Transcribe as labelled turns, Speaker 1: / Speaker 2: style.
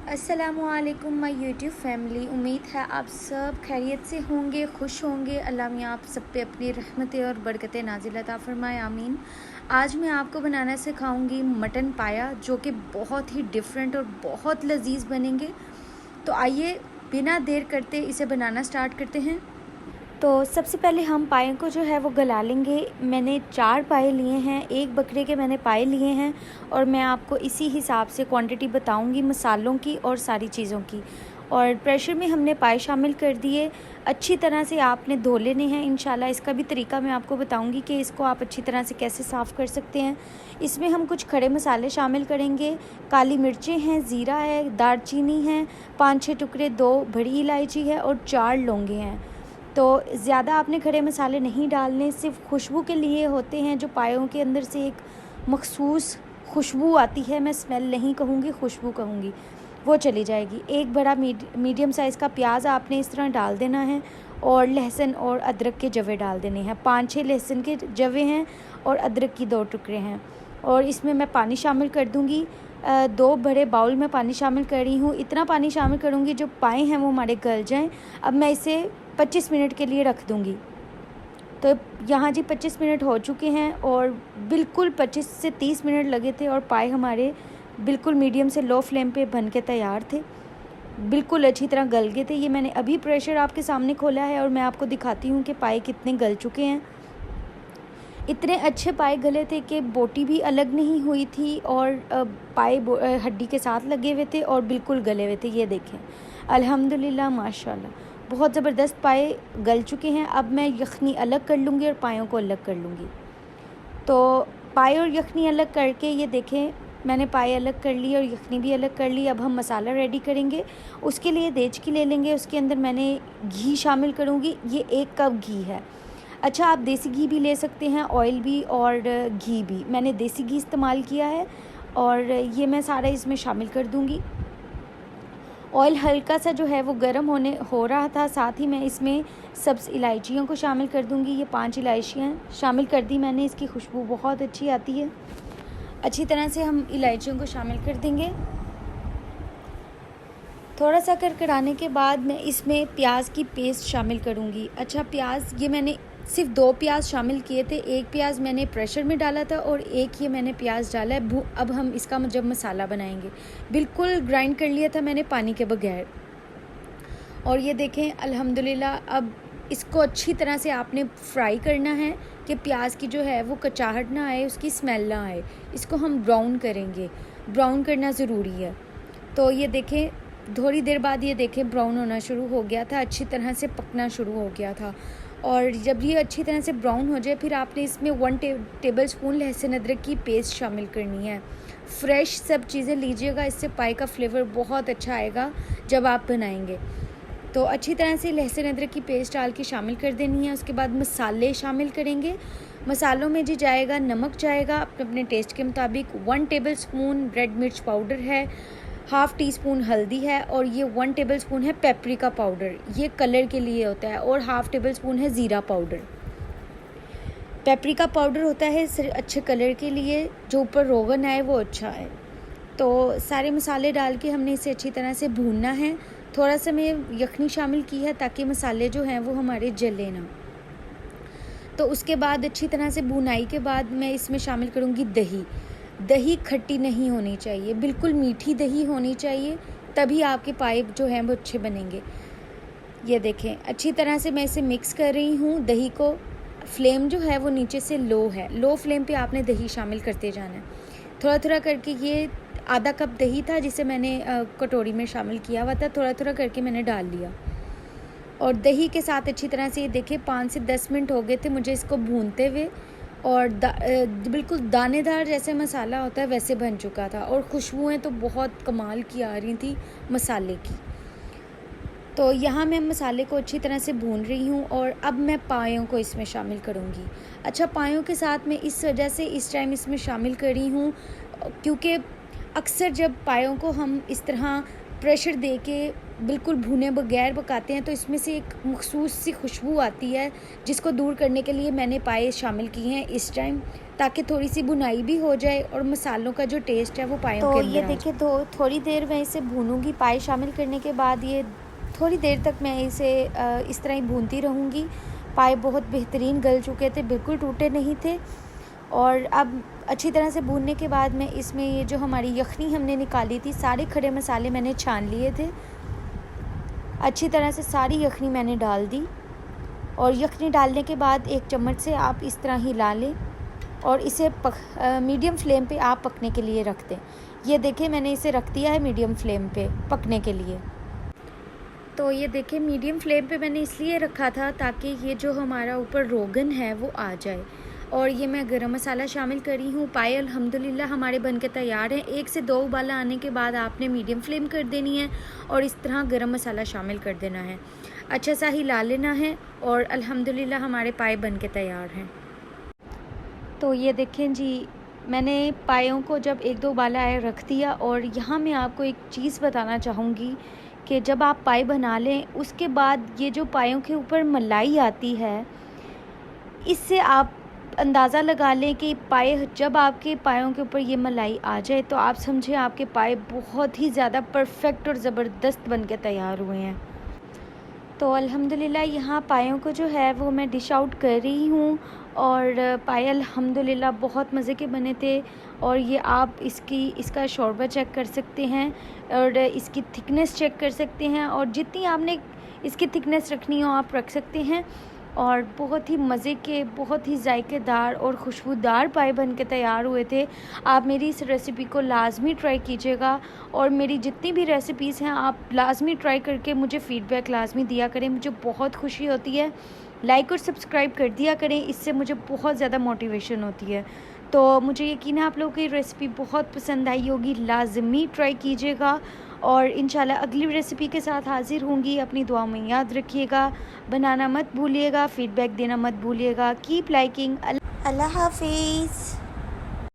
Speaker 1: अस्सलामुअलैकुम my YouTube family. उम्मीद है आप सब खैरियत से होंगे, खुश होंगे। अल्लाह मियाँ आप सब पे अपनी रहमतें और बरकतें नाज़िल अता फ़रमाए, आमीन। आज मैं आपको बनाना सिखाऊंगी मटन पाया, जो कि बहुत ही डिफरेंट और बहुत लजीज बनेंगे। तो आइए बिना देर करते इसे बनाना स्टार्ट करते हैं। तो सबसे पहले हम पाए को जो है वो गला लेंगे। मैंने 4 पाए लिए हैं, एक बकरे के मैंने पाए लिए हैं और मैं आपको इसी हिसाब से क्वांटिटी बताऊंगी मसालों की और सारी चीज़ों की। और प्रेशर में हमने पाए शामिल कर दिए। अच्छी तरह से आपने धो लेने हैं इंशाल्लाह। इसका भी तरीका मैं आपको बताऊंगी कि इसको आप अच्छी तरह से कैसे साफ़ कर सकते हैं। इसमें हम कुछ खड़े मसाले शामिल करेंगे। काली मिर्चें हैं, ज़ीरा है, दालचीनी है, 5-6 टुकड़े, 2 बड़ी इलायची है और 4 लौंगे हैं। तो ज़्यादा आपने खड़े मसाले नहीं डालने, सिर्फ खुशबू के लिए होते हैं, जो पायों के अंदर से एक मखसूस खुशबू आती है। मैं स्मेल नहीं कहूँगी, खुशबू कहूँगी, वो चली जाएगी। एक बड़ा मीडियम साइज़ का प्याज आपने इस तरह डाल देना है और लहसुन और अदरक के जवे डाल देने हैं। 5-6 लहसुन के जवे हैं और अदरक की 2 टुकड़े हैं। और इसमें मैं पानी शामिल कर दूँगी। 2 बड़े बाउल में पानी शामिल कर रही हूँ। इतना पानी शामिल करूँगी जो पाए हैं वो हमारे गल जाएँ। अब मैं इसे 25 मिनट के लिए रख दूँगी। तो यहाँ जी 25 मिनट हो चुके हैं और बिल्कुल 25 से 30 मिनट लगे थे और पाए हमारे बिल्कुल मीडियम से लो फ्लेम पे बन के तैयार थे, बिल्कुल अच्छी तरह गल गए थे। ये मैंने अभी प्रेशर आपके सामने खोला है और मैं आपको दिखाती हूँ कि पाए कितने गल चुके हैं। इतने अच्छे पाए गले थे कि बोटी भी अलग नहीं हुई थी और पाए हड्डी के साथ लगे हुए थे और बिल्कुल गले हुए थे। ये देखें, अल्हम्दुलिल्लाह, माशाल्लाह, बहुत ज़बरदस्त पाए गल चुके हैं। अब मैं यखनी अलग कर लूँगी और पायों को अलग कर लूँगी। तो पाए और यखनी अलग करके ये देखें, मैंने पाए अलग कर ली और यखनी भी अलग कर ली। अब हम मसाला रेडी करेंगे। उसके लिए देचकी ले लेंगे, उसके अंदर मैंने घी शामिल करूँगी। ये 1 कप घी है। अच्छा, आप देसी घी भी ले सकते हैं, ऑयल भी और घी भी। मैंने देसी घी इस्तेमाल किया है और ये मैं सारा इसमें शामिल कर दूँगी। ऑयल हल्का सा जो है वो गर्म हो रहा था, साथ ही मैं इसमें सब्ज़ इलायचियों को शामिल कर दूँगी। ये 5 इलायचियाँ शामिल कर दी मैंने, इसकी खुशबू बहुत अच्छी आती है। अच्छी तरह से हम इलायचियों को शामिल कर देंगे। थोड़ा सा करकराने के बाद मैं इसमें प्याज की पेस्ट शामिल करूँगी। अच्छा, प्याज ये मैंने सिर्फ 2 प्याज शामिल किए थे। 1 प्याज मैंने प्रेशर में डाला था और 1 ये मैंने प्याज डाला है। अब हम इसका जब मसाला बनाएंगे, बिल्कुल ग्राइंड कर लिया था मैंने पानी के बगैर। और ये देखें, अल्हम्दुलिल्लाह, अब इसको अच्छी तरह से आपने फ्राई करना है कि प्याज की जो है वो कचाहट ना आए, उसकी स्मेल ना आए। इसको हम ब्राउन करेंगे, ब्राउन करना ज़रूरी है। तो ये देखें, थोड़ी देर बाद ये देखें ब्राउन होना शुरू हो गया था, अच्छी तरह से पकना शुरू हो गया था। और जब ये अच्छी तरह से ब्राउन हो जाए, फिर आपने इसमें 1 टेबल स्पून लहसुन अदरक की पेस्ट शामिल करनी है। फ्रेश सब चीज़ें लीजिएगा, इससे पाए का फ्लेवर बहुत अच्छा आएगा जब आप बनाएंगे। तो अच्छी तरह से लहसुन अदरक की पेस्ट डाल के शामिल कर देनी है। उसके बाद मसाले शामिल करेंगे। मसालों में जी जाएगा नमक, जाएगा अपने टेस्ट के मुताबिक। 1 टेबल स्पून रेड मिर्च पाउडर है, 1/2 टीस्पून हल्दी है और ये 1 टेबल स्पून है पेपरिका पाउडर, ये कलर के लिए होता है। और 1/2 टेबल स्पून है ज़ीरा पाउडर। पेपरिका पाउडर होता है अच्छे कलर के लिए, जो ऊपर रोगन आए वो अच्छा है। तो सारे मसाले डाल के हमने इसे अच्छी तरह से भूनना है। थोड़ा सा मैं यखनी शामिल की है ताकि मसाले जो हैं वो हमारे जले ना। तो उसके बाद अच्छी तरह से भुनाई के बाद मैं इसमें शामिल करूँगी दही। दही खट्टी नहीं होनी चाहिए, बिल्कुल मीठी दही होनी चाहिए, तभी आपके पाए जो हैं वो अच्छे बनेंगे। ये देखें, अच्छी तरह से मैं इसे मिक्स कर रही हूँ दही को। फ्लेम जो है वो नीचे से लो है, लो फ्लेम पे आपने दही शामिल करते जाना है। थोड़ा थोड़ा करके, ये आधा कप दही था जिसे मैंने कटोरी में शामिल किया हुआ था, थोड़ा थोड़ा करके मैंने डाल लिया। और दही के साथ अच्छी तरह से ये देखिए 5 से 10 मिनट हो गए थे मुझे इसको भूनते हुए। और बिल्कुल दानेदार जैसे मसाला होता है वैसे बन चुका था और खुशबुएं तो बहुत कमाल की आ रही थी मसाले की। तो यहाँ मैं मसाले को अच्छी तरह से भून रही हूँ और अब मैं पायों को इसमें शामिल करूँगी। अच्छा, पायों के साथ मैं इस वजह से इस टाइम इसमें शामिल करी हूँ क्योंकि अक्सर जब पायों को हम इस तरह प्रेशर दे के बिल्कुल भुने बगैर पकाते हैं तो इसमें से एक मखसूस सी खुशबू आती है, जिसको दूर करने के लिए मैंने पाए शामिल किए हैं इस टाइम। ताकि थोड़ी सी भुनाई भी हो जाए और मसालों का जो टेस्ट है वो पायों के अंदर आ जाए। तो ये देखिए थोड़ी देर मैं इसे भूनूंगी। पाए शामिल करने के बाद ये थोड़ी देर तक मैं इसे इस तरह ही भूनती रहूँगी। पाए बहुत बेहतरीन गल चुके थे, बिल्कुल टूटे नहीं थे। और अब अच्छी तरह से भूनने के बाद मैं इसमें ये जो हमारी यखनी हमने निकाली थी, सारे खड़े मसाले मैंने छान लिए थे। अच्छी तरह से सारी यखनी मैंने डाल दी और यखनी डालने के बाद एक चम्मच से आप इस तरह हिला लें और इसे मीडियम फ्लेम पे आप पकने के लिए रख दें। ये देखिए मैंने इसे रख दिया है मीडियम फ्लेम पे पकने के लिए। तो ये देखिए मीडियम फ्लेम पे मैंने इसलिए रखा था ताकि ये जो हमारा ऊपर रोगन है वो आ जाए। और ये मैं गरम मसाला शामिल करी हूँ। पाए अल्हम्दुलिल्लाह हमारे बनके तैयार हैं। 1 से 2 उबाला आने के बाद आपने मीडियम फ्लेम कर देनी है और इस तरह गरम मसाला शामिल कर देना है, अच्छा सा हिला लेना है और अल्हम्दुलिल्लाह हमारे पाए बनके तैयार हैं। तो ये देखें जी, मैंने पायों को जब 1-2 उबाला आया रख दिया। और यहाँ मैं आपको एक चीज़ बताना चाहूँगी कि जब आप पाए बना लें उसके बाद ये जो पायों के ऊपर मलाई आती है, इससे आप अंदाज़ा लगा लें कि पाए जब आपके पायों के ऊपर ये मलाई आ जाए तो आप समझें आपके पाए बहुत ही ज़्यादा परफेक्ट और ज़बरदस्त बन के तैयार हुए हैं। तो अल्हम्दुलिल्लाह यहाँ पायों को जो है वो मैं डिश आउट कर रही हूँ और पाए अल्हम्दुलिल्लाह बहुत मज़े के बने थे। और ये आप इसका शोरबा चेक कर सकते हैं और इसकी थिकनेस चेक कर सकते हैं और जितनी आपने इसकी थिकनेस रखनी हो आप रख सकते हैं। और बहुत ही मज़े के, बहुत ही जायकेदार और खुशबूदार पाए बन के तैयार हुए थे। आप मेरी इस रेसिपी को लाज़मी ट्राई कीजिएगा और मेरी जितनी भी रेसिपीज़ हैं आप लाज़मी ट्राई करके मुझे फ़ीडबैक लाज़मी दिया करें, मुझे बहुत खुशी होती है। लाइक और सब्सक्राइब कर दिया करें, इससे मुझे बहुत ज़्यादा मोटिवेशन होती है। तो मुझे यकीन है आप लोगों की रेसिपी बहुत पसंद आई होगी, लाज़मी ट्राई कीजिएगा और इंशाल्लाह अगली रेसिपी के साथ हाज़िर होंगी। अपनी दुआ में याद रखिएगा, बनाना मत भूलिएगा, फ़ीडबैक देना मत भूलिएगा। Keep liking. अल्लाह हाफ़िज़।